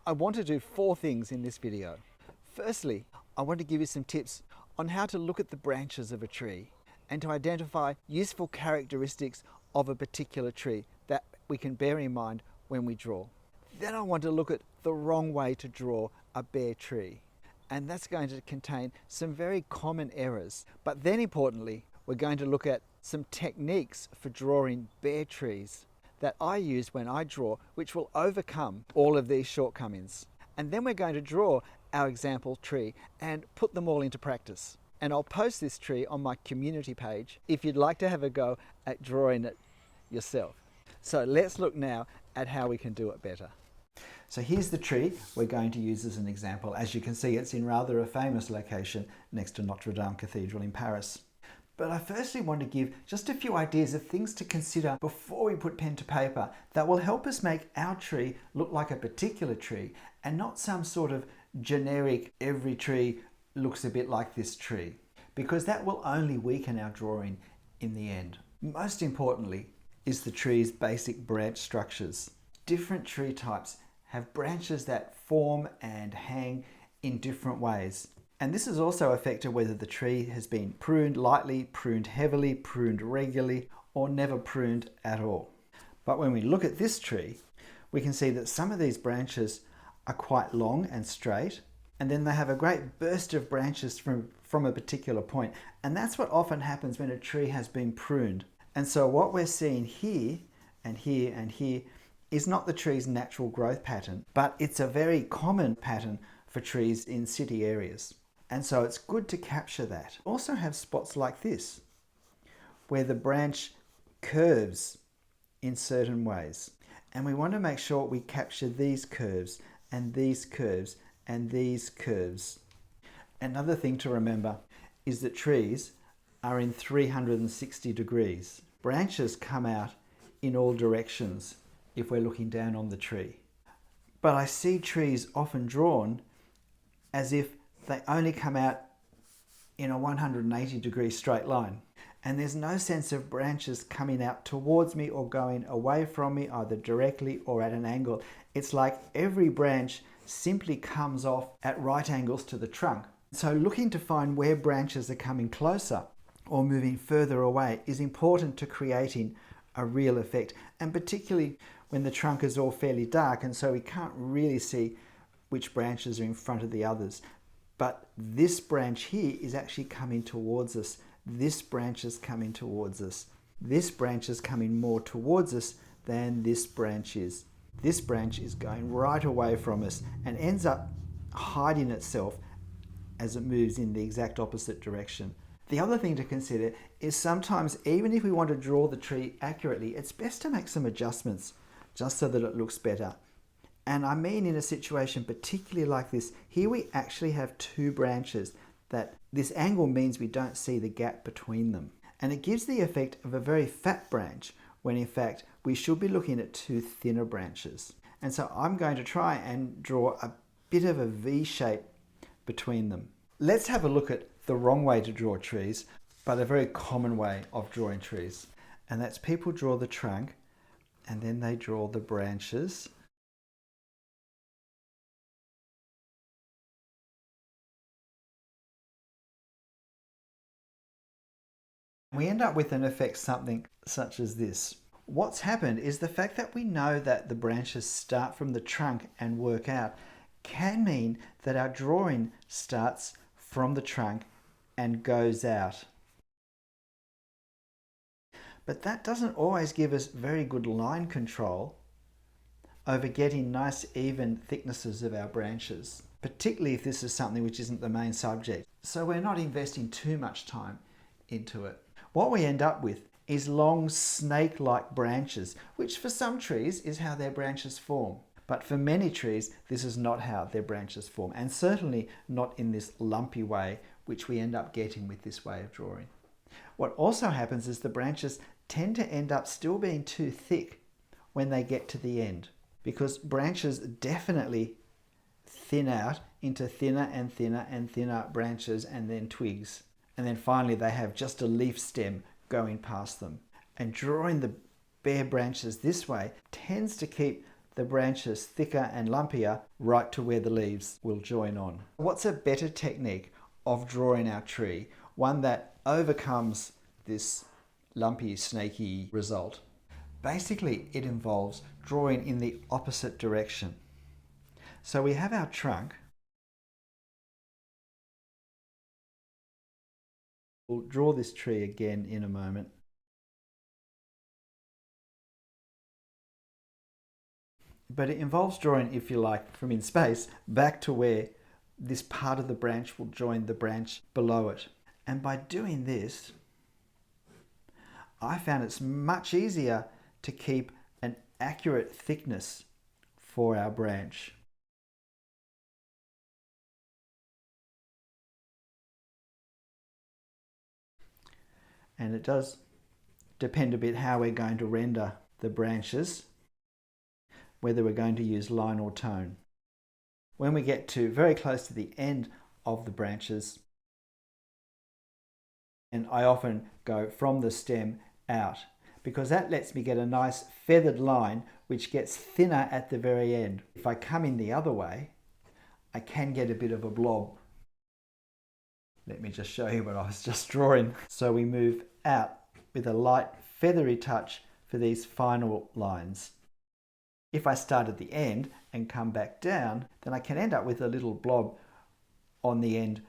I want to do 4 things in this video. Firstly, I want to give you some tips on how to look at the branches of a tree and to identify useful characteristics of a particular tree that we can bear in mind when we draw. Then I want to look at the wrong way to draw a bare tree, and that's going to contain some very common errors. But then importantly, we're going to look at some techniques for drawing bare trees that I use when I draw, which will overcome all of these shortcomings. And then we're going to draw our example tree and put them all into practice. And I'll post this tree on my community page if you'd like to have a go at drawing it yourself. So let's look now at how we can do it better. So here's the tree we're going to use as an example. As you can see, it's in rather a famous location next to Notre Dame Cathedral in Paris. But I firstly want to give just a few ideas of things to consider before we put pen to paper that will help us make our tree look like a particular tree and not some sort of generic every tree looks a bit like this tree, because that will only weaken our drawing in the end. Most importantly is the tree's basic branch structures. Different tree types have branches that form and hang in different ways. And this is also affected whether the tree has been pruned lightly, pruned heavily, pruned regularly, or never pruned at all. But when we look at this tree, we can see that some of these branches are quite long and straight, and then they have a great burst of branches from a particular point. And that's what often happens when a tree has been pruned. And so what we're seeing here and here and here is not the tree's natural growth pattern, but it's a very common pattern for trees in city areas. And so it's good to capture that. Also have spots like this, where the branch curves in certain ways. And we want to make sure we capture these curves and these curves and these curves. Another thing to remember is that trees are in 360 degrees. Branches come out in all directions if we're looking down on the tree. But I see trees often drawn as if they only come out in a 180 degree straight line. And there's no sense of branches coming out towards me or going away from me, either directly or at an angle. It's like every branch simply comes off at right angles to the trunk. So looking to find where branches are coming closer or moving further away is important to creating a real effect, and particularly when the trunk is all fairly dark and so we can't really see which branches are in front of the others. But this branch here is actually coming towards us. This branch is coming towards us. This branch is coming more towards us than this branch is. This branch is going right away from us and ends up hiding itself as it moves in the exact opposite direction. The other thing to consider is sometimes, even if we want to draw the tree accurately, it's best to make some adjustments just so that it looks better. And I mean in a situation particularly like this, here we actually have 2 branches that this angle means we don't see the gap between them. And it gives the effect of a very fat branch when in fact we should be looking at 2 thinner branches. And so I'm going to try and draw a bit of a V shape between them. Let's have a look at the wrong way to draw trees, but a very common way of drawing trees. And that's people draw the trunk and then they draw the branches. We end up with an effect something such as this. What's happened is the fact that we know that the branches start from the trunk and work out can mean that our drawing starts from the trunk and goes out. But that doesn't always give us very good line control over getting nice even thicknesses of our branches, particularly if this is something which isn't the main subject. So we're not investing too much time into it. What we end up with is long snake-like branches, which for some trees is how their branches form. But for many trees, this is not how their branches form, and certainly not in this lumpy way, which we end up getting with this way of drawing. What also happens is the branches tend to end up still being too thick when they get to the end, because branches definitely thin out into thinner and thinner and thinner branches and then twigs. And then finally they have just a leaf stem going past them. And drawing the bare branches this way tends to keep the branches thicker and lumpier right to where the leaves will join on. What's a better technique of drawing our tree? One that overcomes this lumpy, snaky result. Basically, it involves drawing in the opposite direction. So we have our trunk. We'll draw this tree again in a moment. But it involves drawing, if you like, from in space back to where this part of the branch will join the branch below it. And by doing this, I found it's much easier to keep an accurate thickness for our branch. And it does depend a bit how we're going to render the branches, whether we're going to use line or tone. When we get to very close to the end of the branches, and I often go from the stem out, because that lets me get a nice feathered line which gets thinner at the very end. If I come in the other way, I can get a bit of a blob. Let me just show you what I was just drawing. So we move out with a light feathery touch for these final lines. If I start at the end and come back down, then I can end up with a little blob on the end.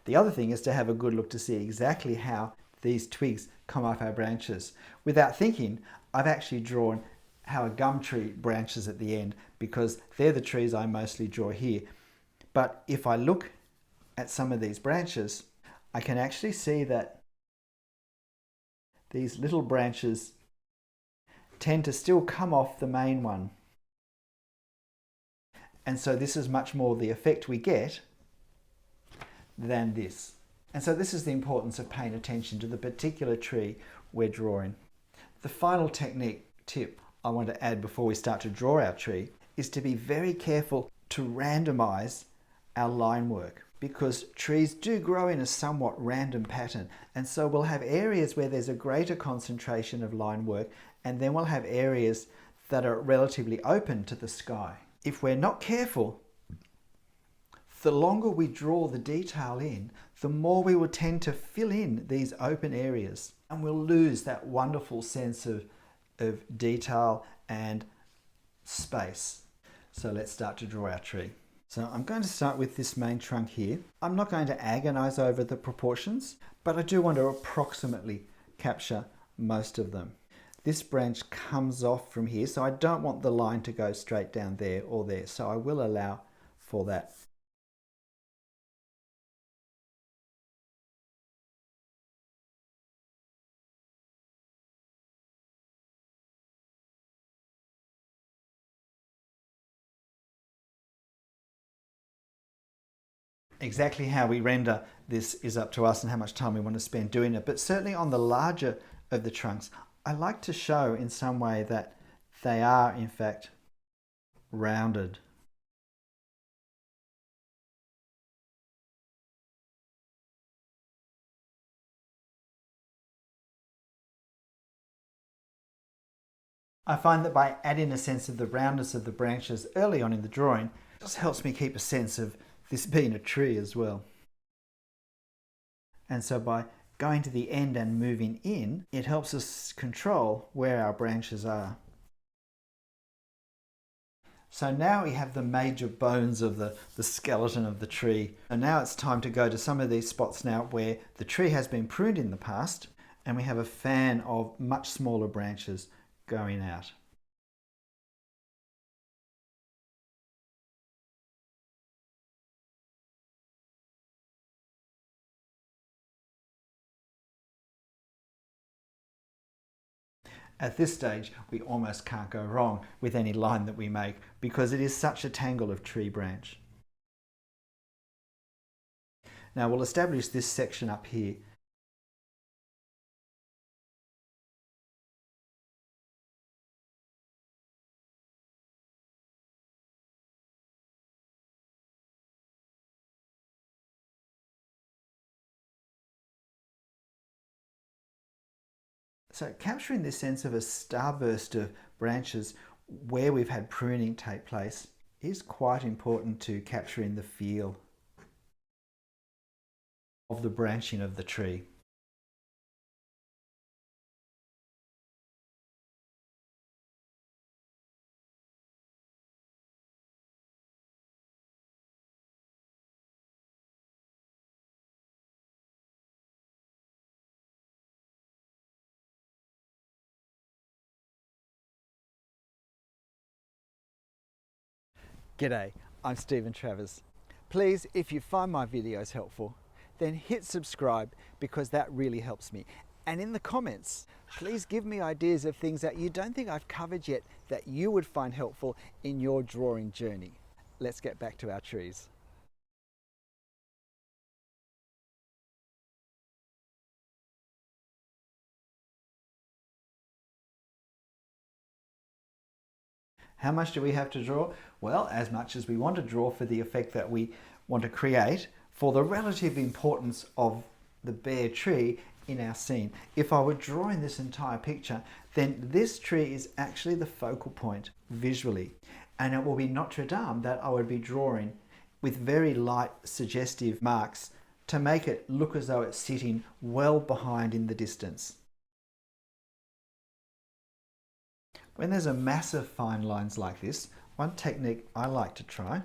The other thing is to have a good look to see exactly how these twigs come off our branches. Without thinking, I've actually drawn how a gum tree branches at the end, because they're the trees I mostly draw here. But if I look at some of these branches, I can actually see that these little branches tend to still come off the main one. And so this is much more the effect we get than this. And so this is the importance of paying attention to the particular tree we're drawing. The final technique tip I want to add before we start to draw our tree is to be very careful to randomize our line work, because trees do grow in a somewhat random pattern, and so we'll have areas where there's a greater concentration of line work, and then we'll have areas that are relatively open to the sky. If we're not careful, the longer we draw the detail in, the more we will tend to fill in these open areas, and we'll lose that wonderful sense of detail and space. So let's start to draw our tree. So I'm going to start with this main trunk here. I'm not going to agonize over the proportions, but I do want to approximately capture most of them. This branch comes off from here, so I don't want the line to go straight down there or there, so I will allow for that. Exactly how we render this is up to us and how much time we want to spend doing it. But certainly on the larger of the trunks, I like to show in some way that they are in fact rounded. I find that by adding a sense of the roundness of the branches early on in the drawing, it just helps me keep a sense of this being a tree as well. And so by going to the end and moving in, it helps us control where our branches are. So now we have the major bones of the skeleton of the tree. And now it's time to go to some of these spots now where the tree has been pruned in the past, and we have a fan of much smaller branches going out. At this stage, we almost can't go wrong with any line that we make, because it is such a tangle of tree branch. Now we'll establish this section up here. So capturing this sense of a starburst of branches where we've had pruning take place is quite important to capturing the feel of the branching of the tree. G'day, I'm Stephen Travers. Please, if you find my videos helpful, then hit subscribe because that really helps me. And in the comments, please give me ideas of things that you don't think I've covered yet that you would find helpful in your drawing journey. Let's get back to our trees. How much do we have to draw? Well, as much as we want to draw for the effect that we want to create for the relative importance of the bare tree in our scene. If I were drawing this entire picture, then this tree is actually the focal point visually. And it will be Notre Dame that I would be drawing with very light suggestive marks to make it look as though it's sitting well behind in the distance. When there's a massive fine lines like this, one technique I like to try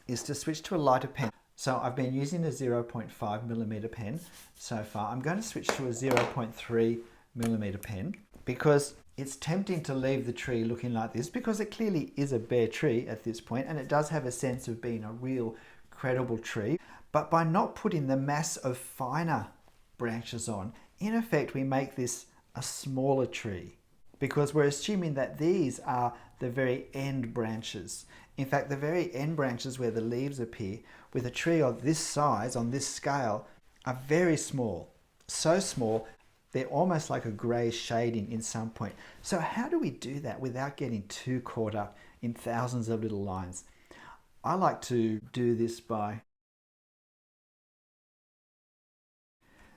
is to switch to a lighter pen. So I've been using a 0.5mm pen so far. I'm going to switch to a 0.3mm pen because it's tempting to leave the tree looking like this because it clearly is a bare tree at this point and it does have a sense of being a real credible tree. But by not putting the mass of finer branches on, in effect we make this a smaller tree, because we're assuming that these are the very end branches. In fact, the very end branches where the leaves appear with a tree of this size on this scale are very small. So small, they're almost like a grey shading in some point. So how do we do that without getting too caught up in thousands of little lines? I like to do this by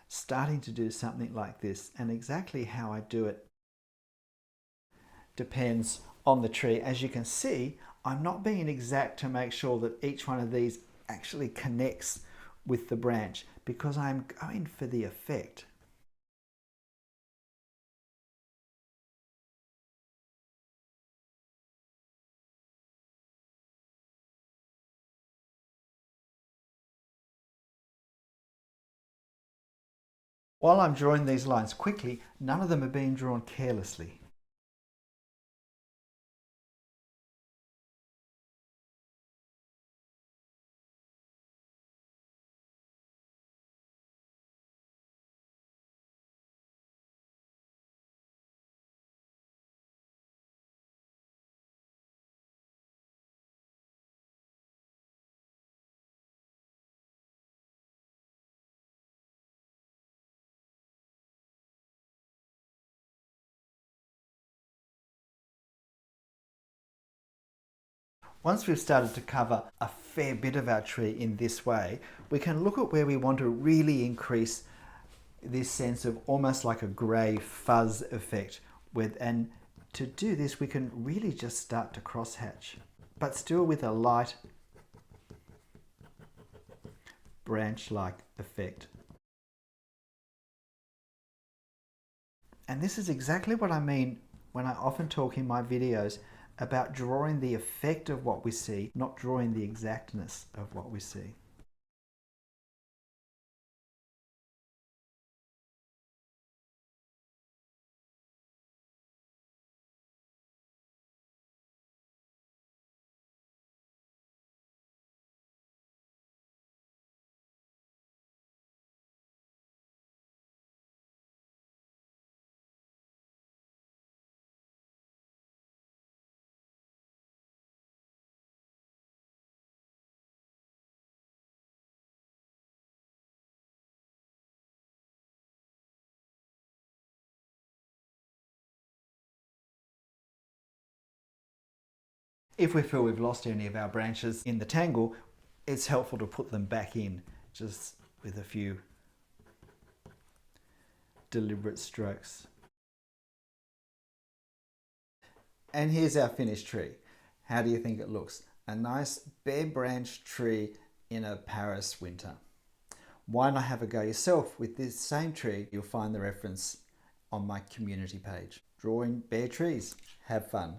starting to do something like this, and exactly how I do it depends on the tree. As you can see, I'm not being exact to make sure that each one of these actually connects with the branch because I'm going for the effect. While I'm drawing these lines quickly, none of them are being drawn carelessly. Once we've started to cover a fair bit of our tree in this way, we can look at where we want to really increase this sense of almost like a grey fuzz effect. And to do this, we can really just start to crosshatch, but still with a light branch-like effect. And this is exactly what I mean when I often talk in my videos about drawing the effect of what we see, not drawing the exactness of what we see. If we feel we've lost any of our branches in the tangle, it's helpful to put them back in just with a few deliberate strokes. And here's our finished tree. How do you think it looks? A nice bare branch tree in a Paris winter. Why not have a go yourself with this same tree? You'll find the reference on my community page. Drawing bare trees. Have fun.